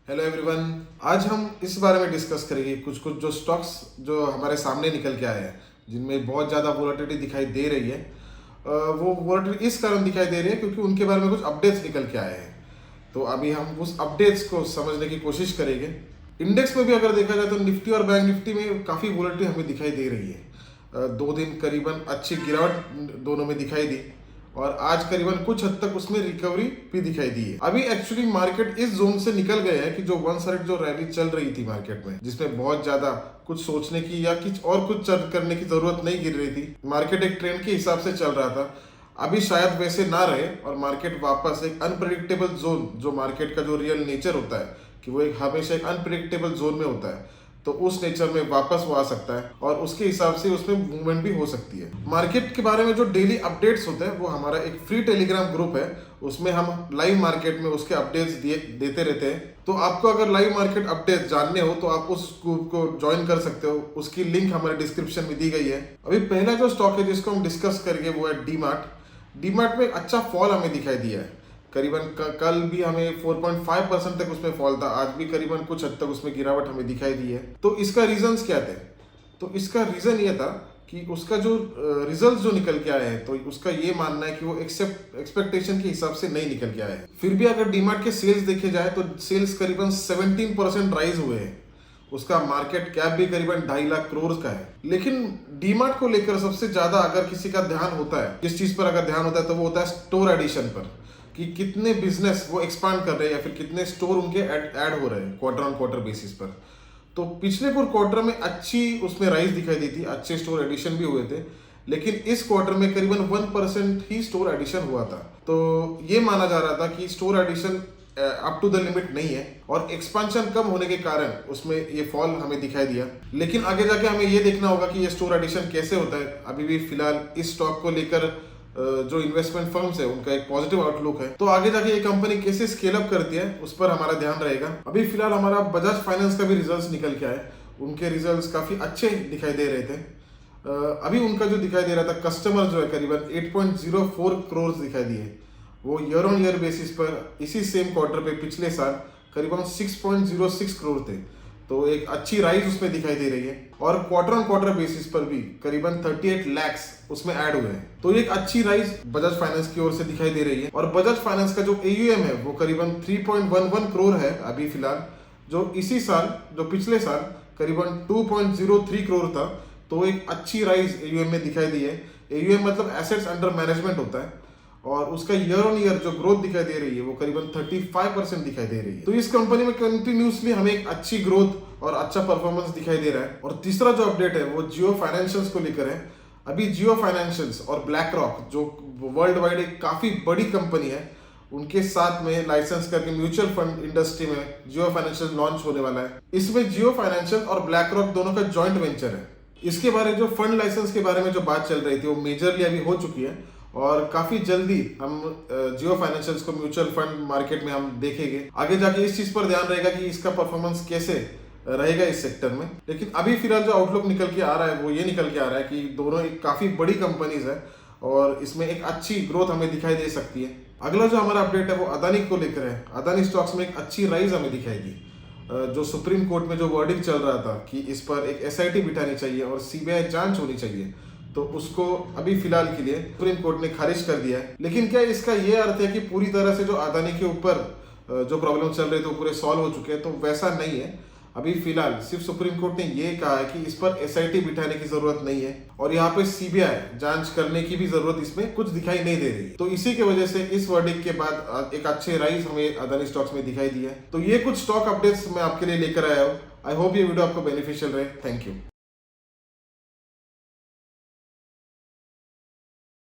Hello everyone. आज हम इस बारे में डिस्कस करेंगे कुछ कुछ जो स्टॉक्स जो हमारे सामने निकल के आए हैं, जिनमें बहुत ज़्यादा वोलेटिलिटी दिखाई दे रही है। वो वोलेटिलिटी इस कारण दिखाई दे रही है क्योंकि उनके बारे में कुछ अपडेट्स निकल के आए हैं। तो अभी हम उस अपडेट्स को समझने की कोशिश करेंगे। इंडेक्स में भी अगर देखा जाए तो निफ्टी और बैंक निफ्टी में काफ़ी वोलेटिलिटी हमें दिखाई दे रही है। 2 दिन करीबन अच्छी गिरावट दोनों में दिखाई दी और आज करीबन कुछ हद तक उसमें रिकवरी भी दिखाई दी है। अभी एक्चुअली मार्केट इस जोन से निकल गया है कि जो वन साइड जो रैली चल रही थी मार्केट में, जिसमें बहुत ज्यादा कुछ सोचने की या कुछ करने की जरूरत नहीं गिर रही थी। मार्केट एक ट्रेंड के हिसाब से चल रहा था। अभी शायद वैसे ना रहे और मार्केट वापस एक अनप्रेडिक्टेबल जोन, जो मार्केट का जो रियल नेचर होता है कि वो एक हमेशा एक अनप्रेडिक्टेबल जोन में होता है, तो उस नेचर में वापस वो आ सकता है और उसके हिसाब से उसमें मूवमेंट भी हो सकती है। मार्केट के बारे में जो डेली अपडेट्स होते हैं वो हमारा एक फ्री टेलीग्राम ग्रुप है, उसमें हम लाइव मार्केट में उसके अपडेट्स देते रहते हैं। तो आपको अगर लाइव मार्केट अपडेट्स जानने हो तो आप उस ग्रुप को ज्वाइन कर सकते हो। उसकी लिंक हमारे डिस्क्रिप्शन में दी गई है। अभी पहला जो स्टॉक है जिसको हम डिस्कस करेंगे वो है डीमार्ट में एक अच्छा फॉल हमें दिखाई दिया है। करीबन कल भी हमें 4.5% तक उसमें फॉल था, आज भी करीबन कुछ हद तक उसमें गिरावट हमें दिखाई दी है। तो इसका रीजंस क्या थे? तो इसका रीजन ये था कि उसका जो रिजल्ट जो निकल के आए हैं, तो उसका ये मानना है कि वो एक्सपेक्टेशन के हिसाब से नहीं निकल के आए हैं। फिर भी अगर डीमार्ट के सेल्स देखे जाए तो सेल्स करीबन 17% राइज हुए हैं। उसका मार्केट कैप भी करीबन 2.5 लाख करोड़ का है। लेकिन डीमार्ट को लेकर सबसे ज्यादा अगर किसी का ध्यान होता है, किस चीज पर अगर ध्यान होता है, तो वो होता है स्टोर एडिशन पर, कि कितने बिजनेस वो एक्सपांड कर रहे हैं या फिर कितने स्टोर उनके ऐड हो रहे हैं क्वार्टर ऑन क्वार्टर बेसिस पर। तो पिछले क्वार्टर में अच्छी उसमें राइज दिखाई दी थी, अच्छे स्टोर एडिशन भी हुए थे। लेकिन इस क्वार्टर में करीबन 1% ही स्टोर एडिशन हुआ था। तो ये माना जा रहा था कि store addition up to the limit नहीं है और एक्सपांशन कम होने के कारण उसमें ये फॉल हमें दिखाई दिया। लेकिन आगे जाके हमें ये देखना होगा कि ये स्टोर एडिशन कैसे होता है। अभी भी फिलहाल इस स्टॉक को लेकर जो इन्वेस्टमेंट फर्म्स है उनका एक पॉजिटिव आउटलुक है। तो आगे जाके ये कंपनी कैसे स्केल अप करती है उस पर हमारा ध्यान रहेगा। अभी फिलहाल हमारा बजाज फाइनेंस का भी रिजल्ट्स निकल के आए। उनके रिजल्ट्स काफी अच्छे दिखाई दे रहे थे। अभी उनका जो दिखाई दे रहा था कस्टमर जो है करीबन 8.04 करोड़ दिखाई दिए। वो ईयर ऑन ईयर बेसिस पर इसी सेम क्वार्टर पे पिछले साल करीबन 6.06 करोड़ थे। तो एक अच्छी राइज उसमें दिखाई दे रही है और क्वार्टर ऑन क्वार्टर बेसिस पर भी करीबन 38 लाख उसमें ऐड हुए हैं। तो एक अच्छी राइज बजाज फाइनेंस की ओर से दिखाई दे रही है। और बजाज फाइनेंस का जो AUM है वो करीबन 3.11 करोड़ है अभी फिलहाल, जो इसी साल जो पिछले साल करीबन 2.03 करोड़ था। तो एक अच्छी राइज AUM में दिखाई दी है। AUM मतलब एसेट्स अंडर मैनेजमेंट होता है और उसका ईयर ऑन ईयर जो ग्रोथ दिखाई दे रही है वो करीबन 35% दिखाई दे रही है। तो इस कंपनी में कंटिन्यूसली हमें एक अच्छी ग्रोथ और अच्छा परफॉर्मेंस दिखाई दे रहा है। और तीसरा जो अपडेट है वो जियो फाइनेंशियल्स को लेकर है। अभी जियो फाइनेंशियल्स और ब्लैक रॉक जो वर्ल्ड वाइड एक काफी बड़ी कंपनी है, उनके साथ में लाइसेंस करके म्यूचुअल फंड इंडस्ट्री में जियो फाइनेंशियल लॉन्च होने वाला है। इसमें जियो फाइनेंशियल और ब्लैक रॉक दोनों का जॉइंट वेंचर है। इसके बारे जो फंड लाइसेंस के बारे में जो बात चल रही थी वो मेजरली अभी हो चुकी है और काफी जल्दी हम जियो फाइनेंशियल्स को म्यूचुअल फंड मार्केट में हम देखेंगे। आगे जाके इस चीज पर ध्यान रहेगा कि इसका परफॉर्मेंस कैसे रहेगा इस सेक्टर में। लेकिन अभी फिलहाल जो आउटलुक निकल के आ रहा है वो ये निकल के आ रहा है कि दोनों एक काफी बड़ी कंपनीज है और इसमें एक अच्छी ग्रोथ हमें दिखाई दे सकती है। अगला जो हमारा अपडेट है वो अदानी को लेकर है। अदानी स्टॉक्स में एक अच्छी राइज हमें दिखाई दी। जो सुप्रीम कोर्ट में जो वर्डिक्ट चल रहा था कि इस पर एक SIT बिठानी चाहिए और CBI जांच होनी चाहिए, तो उसको अभी फिलहाल के लिए सुप्रीम कोर्ट ने खारिज कर दिया है। लेकिन क्या इसका ये अर्थ है कि पूरी तरह से जो अदानी के ऊपर जो प्रॉब्लम चल रहे थे वो पूरे सॉल्व हो चुके हैं? तो वैसा नहीं है। अभी फिलहाल सिर्फ सुप्रीम कोर्ट ने ये कहा है कि इस पर SIT बिठाने की जरूरत नहीं है और यहाँ पे CBI जांच करने की भी जरूरत इसमें कुछ दिखाई नहीं दे रही। तो इसी की वजह से इस वर्डिक्ट के बाद एक अच्छे राइज हमें अदानी स्टॉक्स में दिखाई दी है। तो ये कुछ स्टॉक अपडेट्स मैं आपके लिए लेकर आया हूँ। आई होप ये वीडियो आपको बेनिफिशियल रहे। Thank you.